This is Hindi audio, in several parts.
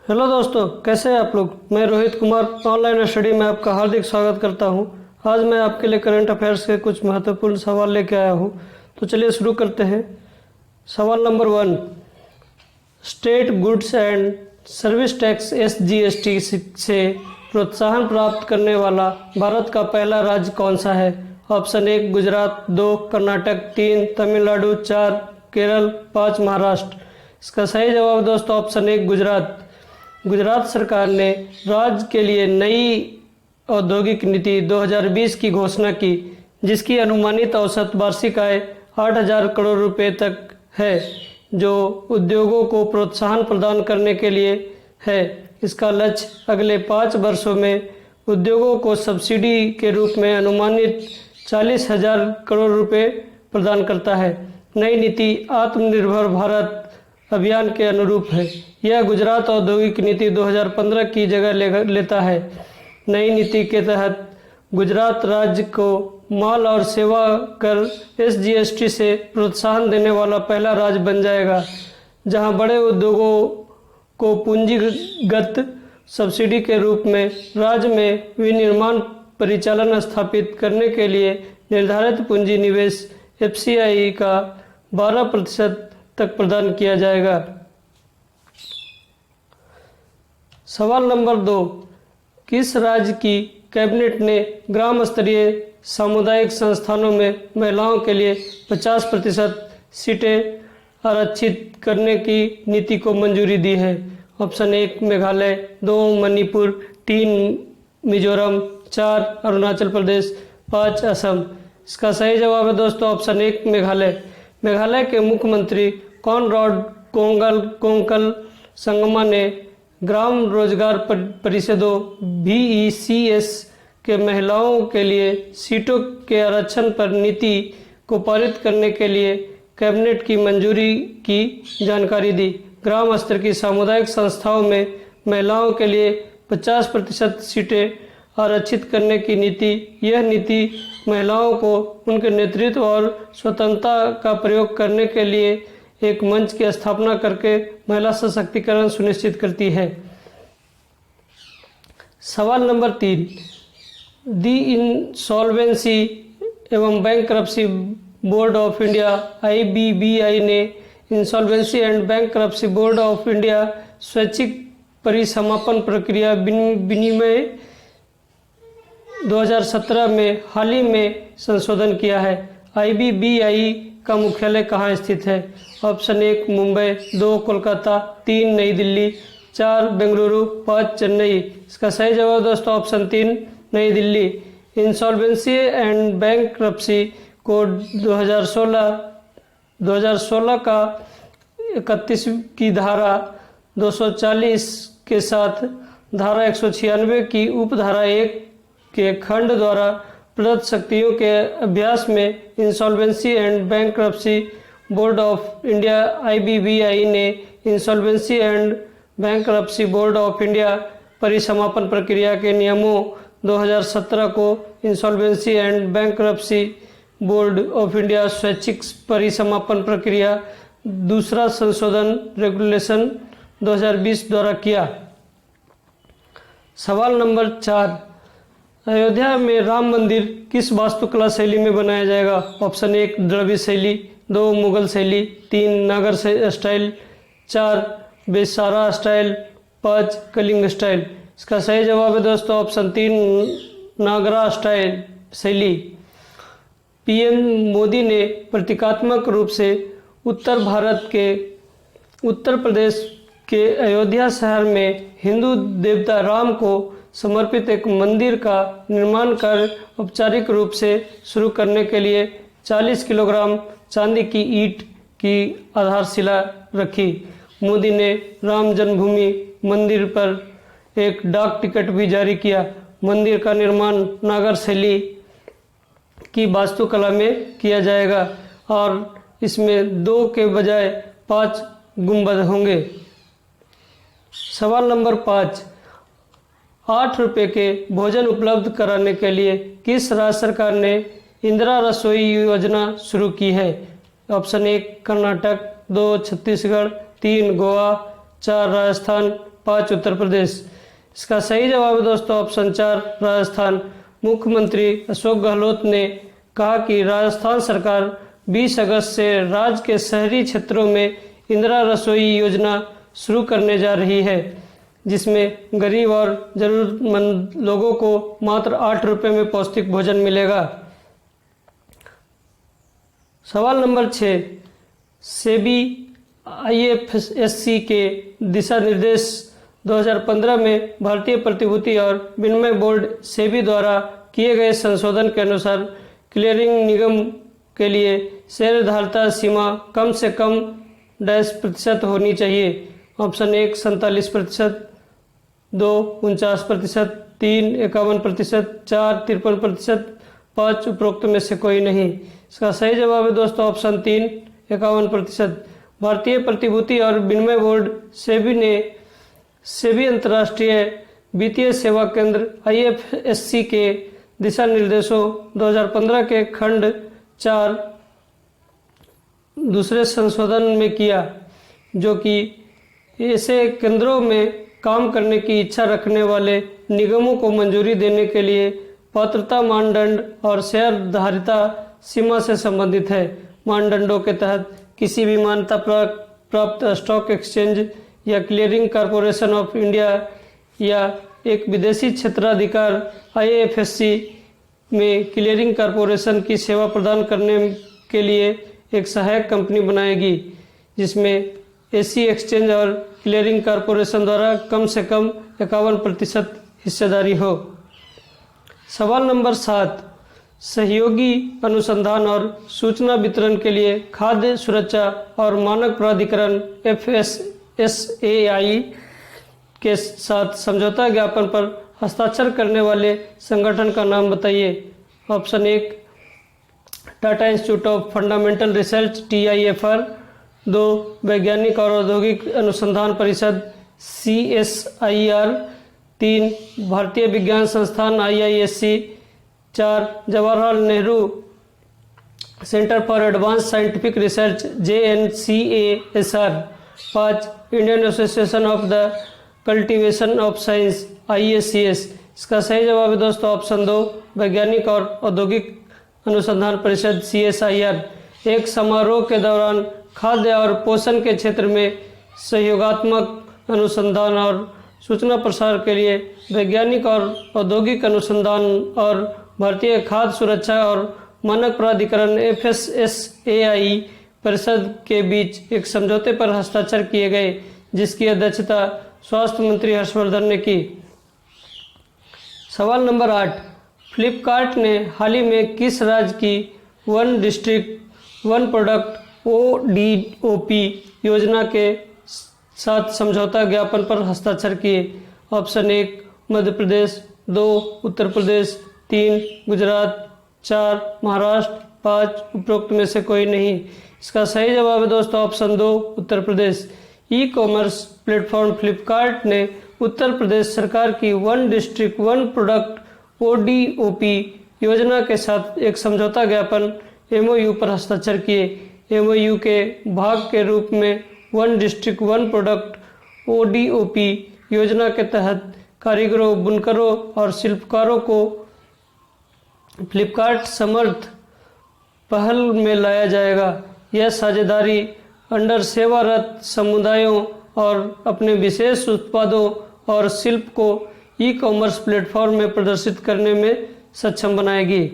हेलो दोस्तों, कैसे हैं आप लोग। मैं रोहित कुमार ऑनलाइन स्टडी में आपका हार्दिक स्वागत करता हूं। आज मैं आपके लिए करंट अफेयर्स के कुछ महत्वपूर्ण सवाल लेके आया हूं। तो चलिए शुरू करते हैं। सवाल number 1, state goods and service tax SGST से प्रोत्साहन प्राप्त करने वाला भारत का पहला राज्य कौन सा है। ऑप्शन 1 गुजरात, 2 कर्नाटक, 3 तमिलनाडु, 4 केरल, 5 महाराष्ट्र। इसका सही जवाब दोस्तों ऑप्शन 1 गुजरात। गुजरात सरकार ने राज्य के लिए नई औद्योगिक नीति 2020 की घोषणा की, जिसकी अनुमानित औसत वार्षिक आय 8,000 करोड़ रुपए तक है, जो उद्योगों को प्रोत्साहन प्रदान करने के लिए है। इसका लक्ष्य अगले 5 वर्षों में उद्योगों को सब्सिडी के रूप में अनुमानित 40,000 करोड़ रुपए प्रदान करता है। नई नीति आत्मनिर्भर भारत अभियान के अनुरूप है। यह गुजरात औद्योगिक नीति 2015 की जगह लेता है। नई नीति के तहत गुजरात राज्य को माल और सेवा कर SGST से प्रोत्साहन देने वाला पहला राज्य बन जाएगा, जहां बड़े उद्योगों को पूंजीगत सब्सिडी के रूप में राज्य में विनिर्माण परिचालन स्थापित करने के लिए निर्धारित पूंजी निवेश FCI का 12% तक प्रदान किया जाएगा। सवाल नंबर 2, किस राज्य की कैबिनेट ने ग्राम स्तरीय सामुदायिक संस्थानों में महिलाओं के लिए 50% सीटें आरक्षित करने की नीति को मंजूरी दी है। ऑप्शन 1 मेघालय, 2 मणिपुर, 3 मिजोरम, 4 अरुणाचल प्रदेश, 5 असम। इसका सही जवाब है दोस्तों ऑप्शन 1 मेघालय। मेघालय के मुख्यमंत्री कॉनराड कोंकल संगमा ने ग्राम रोजगार परिषदों VECS के महिलाओं के लिए सीटों के आरक्षण पर नीति को पारित करने के लिए कैबिनेट की मंजूरी की जानकारी दी। ग्राम स्तर की सामुदायिक संस्थाओं में महिलाओं के लिए 50% सीटें आरक्षित करने की नीति। यह नीति महिलाओं को उनके नेतृत्व और स्वतंत्रता का प्रयोग करने के लिए एक मंच की स्थापना करके महिला सशक्तिकरण सुनिश्चित करती है। सवाल नंबर 3, दी इंसॉल्वेंसी एवं bankruptcy board of India IBBI ने insolvency and bankruptcy board of India स्वैच्छिक परिसमापन प्रक्रिया विनिमय 2017 में हाल ही में संशोधन किया है। IBBI का मुख्यालय कहाँ स्थित है। ऑप्शन 1 मुंबई, 2 कोलकाता, 3 नई दिल्ली, 4 बेंगलुरु, 5 चेन्नई। इसका सही जवाब दोस्तों ऑप्शन 3 नई Delhi. Insolvency and bankruptcy code 2016 का 31 की धारा 240 के साथ धारा 196 की उपधारा 1 के खंड द्वारा प्रदत्त शक्तियों के अभ्यास में insolvency and bankruptcy board of India IBBI ने insolvency and bankruptcy board of India परिसमापन प्रक्रिया के नियमों 2017 को insolvency and bankruptcy board of India स्वैच्छिक परिसमापन प्रक्रिया दूसरा संशोधन रेगुलेशन 2020 द्वारा किया। सवाल नंबर 4, अयोध्या में राम मंदिर किस वास्तुकला शैली में बनाया जाएगा। ऑप्शन 1 द्रविड़ शैली, 2 मुगल शैली, 3 नागर स्टाइल, 4 बेसारा स्टाइल, 5 कलिंग स्टाइल। इसका सही जवाब है दोस्तों ऑप्शन 3 नागरा स्टाइल शैली। PM मोदी ने प्रतीकात्मक रूप से उत्तर भारत के उत्तर प्रदेश के अयोध्या शहर में हिंदू देवता राम को समर्पित एक मंदिर का निर्माण कार्य औपचारिक रूप से शुरू करने के लिए 40 किलोग्राम चांदी की ईंट की आधारशिला रखी। मोदी ने राम जन्मभूमि मंदिर पर एक डाक टिकट भी जारी किया। मंदिर का निर्माण नागर शैली की वास्तुकला में किया जाएगा और इसमें 2 के बजाय 5 गुंबद होंगे। सवाल नंबर 5, 8 रुपये के भोजन उपलब्ध कराने के लिए किस राज्य सरकार ने इंदिरा रसोई योजना शुरू की है। ऑप्शन 1 कर्नाटक, 2 छत्तीसगढ़, 3 गोवा, 4 राजस्थान, 5 उत्तर प्रदेश। इसका सही जवाब है दोस्तों ऑप्शन 4 राजस्थान। मुख्यमंत्री अशोक गहलोत ने कहा कि राजस्थान सरकार 20 अगस्त से राज्य के शहरी क्षेत्रों में इंदिरा रसोई योजना शुरू करने जा रही है, जिसमें गरीब और जरूरतमंद लोगों को मात्र 8 रुपये में पौष्टिक भोजन मिलेगा। सवाल नंबर 6, सेबी IFSC के दिशा निर्देश 2015 में भारतीय प्रतिभूति और विनिमय बोर्ड सेबी द्वारा किए गए संशोधन के अनुसार क्लियरिंग निगम के लिए शेयरधारता सीमा कम से कम %% होनी चाहिए। ऑप्शन 1 47%, 2 49%, 3 51%, 4 53%, 5 उपरोक्त में से कोई नहीं। इसका सही जवाब है दोस्तों ऑप्शन 3 51%। भारतीय प्रतिभूति और विनिमय बोर्ड सेबी ने सेबी अंतर्राष्ट्रीय वित्तीय सेवा केंद्र IFSC के दिशा निर्देशों 2015 के खंड 4 दूसरे संशोधन में किया, जो कि ऐसे केंद्रों में काम करने की इच्छा रखने वाले निगमों को मंजूरी देने के लिए पात्रता मानदंड और शेयरधारिता सीमा से संबंधित है। मानदंडों के तहत किसी भी मान्यता प्राप्त स्टॉक एक्सचेंज या क्लियरिंग कॉरपोरेशन ऑफ इंडिया या एक विदेशी क्षेत्राधिकार IFSC में क्लियरिंग कॉरपोरेशन की सेवा प्रदान करने के लिए एक सहायक कंपनी बनाएगी, जिसमें एसी एक्सचेंज और क्लियरिंग कॉरपोरेशन द्वारा कम से कम 51% हिस्सेदारी हो। सवाल नंबर 7, सहयोगी अनुसंधान और सूचना वितरण के लिए खाद्य सुरक्षा और मानक प्राधिकरण FSSAI के साथ समझौता ज्ञापन पर हस्ताक्षर करने वाले संगठन का नाम बताइए। Option 1 Tata institute of fundamental research TIFR, 2 वैज्ञानिक और औद्योगिक अनुसंधान परिषद CSIR, 3 भारतीय विज्ञान संस्थान IISc, 4 Jawaharlal Nehru centre for advance scientific research JNCASR, 5 Indian association of the cultivation of science IACS। इसका सही जवाब है दोस्तों ऑप्शन 2 वैज्ञानिक और औद्योगिक अनुसंधान परिषद CSIR। एक समारोह के दौरान खाद्य और पोषण के क्षेत्र में सहयोगात्मक अनुसंधान और सूचना प्रसार के लिए वैज्ञानिक और औद्योगिक अनुसंधान और भारतीय खाद्य सुरक्षा और मानक प्राधिकरण FSSAI परिषद के बीच एक समझौते पर हस्ताक्षर किए गए, जिसकी अध्यक्षता स्वास्थ्य मंत्री हर्षवर्धन ने की। सवाल नंबर 8, फ्लिपकार्ट ने हाल ही में किस राज्य की one district one product ODOP योजना के साथ समझौता ज्ञापन पर हस्ताक्षर किए। ऑप्शन 1 मध्य प्रदेश, 2 उत्तर प्रदेश, 3 गुजरात, 4 महाराष्ट्र, 5 उपरोक्त में से कोई नहीं। इसका सही जवाब है दोस्तों option 2 Uttar Pradesh. E commerce platform Flipkart ने उत्तर प्रदेश सरकार की one district one product ODOP योजना के साथ एक समझौता ज्ञापन MOU पर हस्ताक्षर किए। MOU के भाग के रूप में one district one product ODOP योजना के तहत कारीगरों, बुनकरों और शिल्पकारों को फ्लिपकार्ट समर्थ पहल में लाया जाएगा। यह साझेदारी अंडर सेवारत समुदायों और अपने विशेष उत्पादों और शिल्प को ई कॉमर्स प्लेटफॉर्म में प्रदर्शित करने में सक्षम बनाएगी।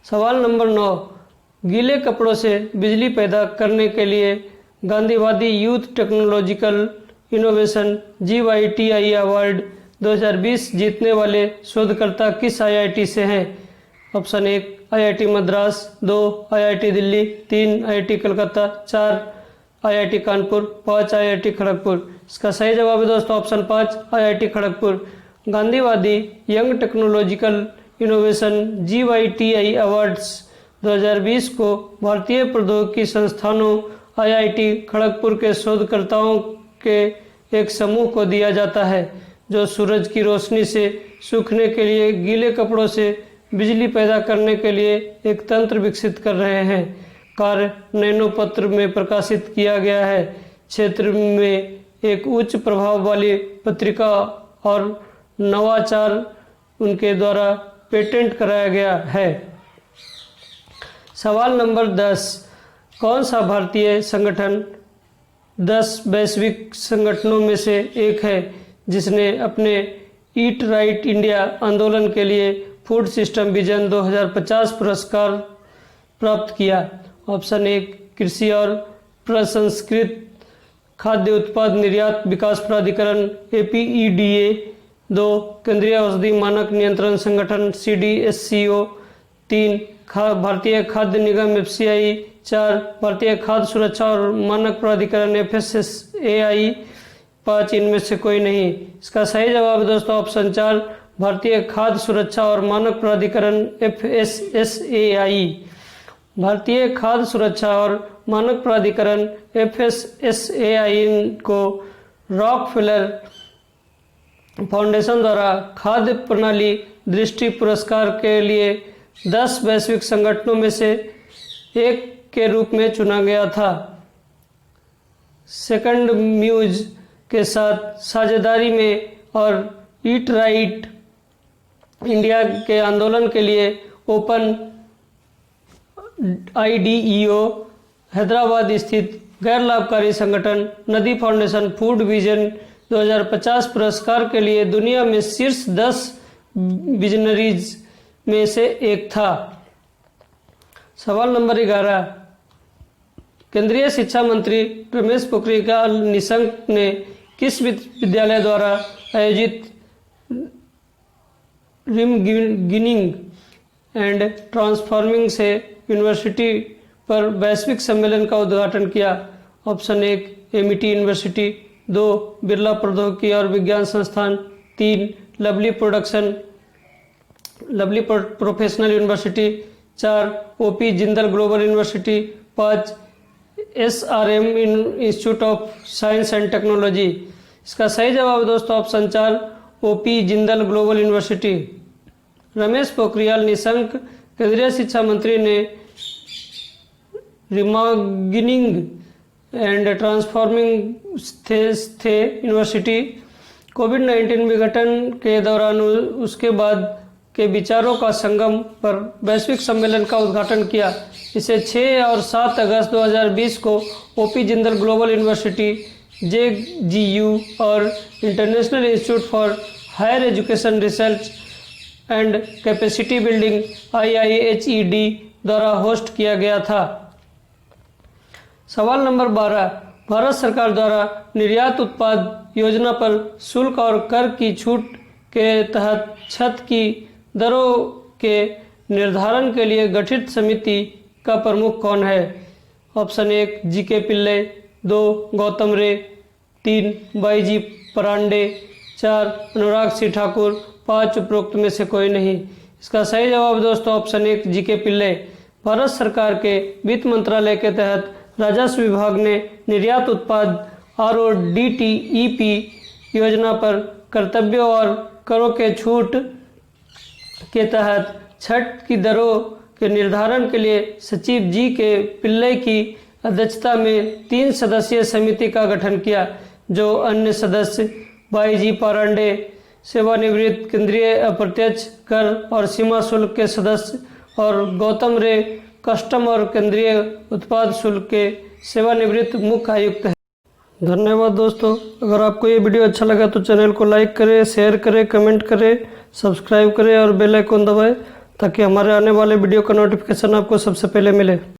सवाल नंबर 9, गीले कपड़ों से बिजली पैदा करने के लिए गांधीवादी youth technological innovation GYTI award 2020 जीतने वाले शोधकर्ता किस IIT से हैं। Option 1 IIT Madras, 2 IIT Delhi, 3 IIT Calcutta, 4 IIT Kanpur, 5 IIT Kharagpur. इसका सही जवाब है दोस्तों ऑप्शन 5 IIT खड़गपुर। गांधीवादी young technological innovation GYTI awards 2020 को भारतीय प्रौद्योगिकी संस्थानों IIT खड़गपुर के शोधकर्ताओं के एक समूह को दिया जाता है, जो सूरज की रोशनी से सूखने के लिए गीले कपड़ों से बिजली पैदा करने के लिए एक तंत्र विकसित कर रहे हैं। कार्य नैनो पत्र में प्रकाशित किया गया है। क्षेत्र में एक उच्च प्रभाव वाली पत्रिका और नवाचार उनके द्वारा पेटेंट कराया गया है। सवाल नंबर 10, कौन सा भारतीय संगठन 10 वैश्विक संगठनों में से एक है जिसने अपने ईट राइट इंडिया आंदोलन के लिए फूड सिस्टम विजन 2050 पुरस्कार प्राप्त किया? ऑप्शन 1 कृषि और प्रसंस्कृत खाद्य उत्पाद निर्यात विकास प्राधिकरण APEDA, 2 केंद्रीय औषधि मानक नियंत्रण संगठन CDSCO, 3 भारतीय खाद्य निगम FCI, 4 भारतीय खाद्य सुरक्षा और मानक प्राधिकरण FSSAI, 5 इनमें से कोई नहीं। इसका सही जवाब है दोस्तों ऑप्शन 4 भारतीय खाद्य सुरक्षा और मानक प्राधिकरण FSSAI। भारतीय खाद्य सुरक्षा और मानक प्राधिकरण FSSAI को रॉकफेलर फाउंडेशन द्वारा खाद्य प्रणाली दृष्टि पुरस्कार के लिए 10 वैश्विक संगठनों में से एक के रूप में चुना गया था। सेकंड म्यूज के साथ साझेदारी में और ईट राइट इंडिया के आंदोलन के लिए ओपन IDEO हैदराबाद स्थित गैर लाभकारी संगठन नदी फाउंडेशन फूड विजन 2050 पुरस्कार के लिए दुनिया में शीर्ष 10 विजनरीज में से एक था। सवाल नंबर 11, केंद्रीय शिक्षा मंत्री रमेश पोखरियाल निशंक ने किस विश्वविद्यालय द्वारा आयोजित रीइमेजिनिंग एंड ट्रांसफॉर्मिंग से यूनिवर्सिटी पर वैश्विक सम्मेलन का उद्घाटन किया? ऑप्शन 1 MIT यूनिवर्सिटी, 2 बिरला प्रौद्योगिकी और विज्ञान संस्थान, 3 lovely professional university, 4 OP Jindal global university, 5 SRM institute of science and technology. इसका सही जवाब है दोस्तों option 4 OP Jindal global university. Ramesh Pokhriyal Nishank केंद्रीय शिक्षा मंत्री ने रीइमेजिनिंग एंड ट्रांसफॉर्मिंग थे यूनिवर्सिटी कोविड-19 विघटन के दौरान उसके बाद के विचारों का संगम पर वैश्विक सम्मेलन का उद्घाटन किया। इसे 6 और 7 अगस्त 2020 को OP Jindal global university JGU और international institute for higher education research and capacity building IIHED द्वारा होस्ट किया गया था। सवाल नंबर 12, भारत सरकार द्वारा निर्यात उत्पाद योजना पर शुल्क और कर की छूट के तहत छत की दरों के निर्धारण के लिए गठित समिति का प्रमुख कौन है? ऑप्शन 1 GK पिल्ले, 2 गौतम रे, 3 बाईजी परांडे, 4 अनुराग सिंह ठाकुर, 5 उपरोक्त में से कोई नहीं। इसका सही जवाब दोस्तों ऑप्शन 1 GK पिल्ले। भारत सरकार के वित्त मंत्रालय के तहत राजस्व विभाग ने निर्यात उत्पाद RODTEP योजना पर कर्तव्यों और करों के छूट के तहत छठ की दरों के निर्धारण के लिए सचिव GK पिल्ले की अध्यक्षता में 3 सदस्यीय समिति का गठन किया, जो अन्य सदस्य बाईजी पारांडे, सेवानिवृत्त केंद्रीय अप्रत्यक्ष कर और सीमा शुल्क के सदस्य, और गौतम रे कस्टम और केंद्रीय उत्पाद शुल्क के सेवानिवृत्त मुख्य आयुक्त हैं। धन्यवाद दोस्तों। अगर आपको ये वीडियो अच्छा लगा तो चैनल को लाइक करें, शेयर करें, कमेंट करें, सब्सक्राइब करें और बेल आइकन दबाएं ताकि हमारे आने वाले वीडियो का नोटिफिकेशन आपको सबसे पहले मिले।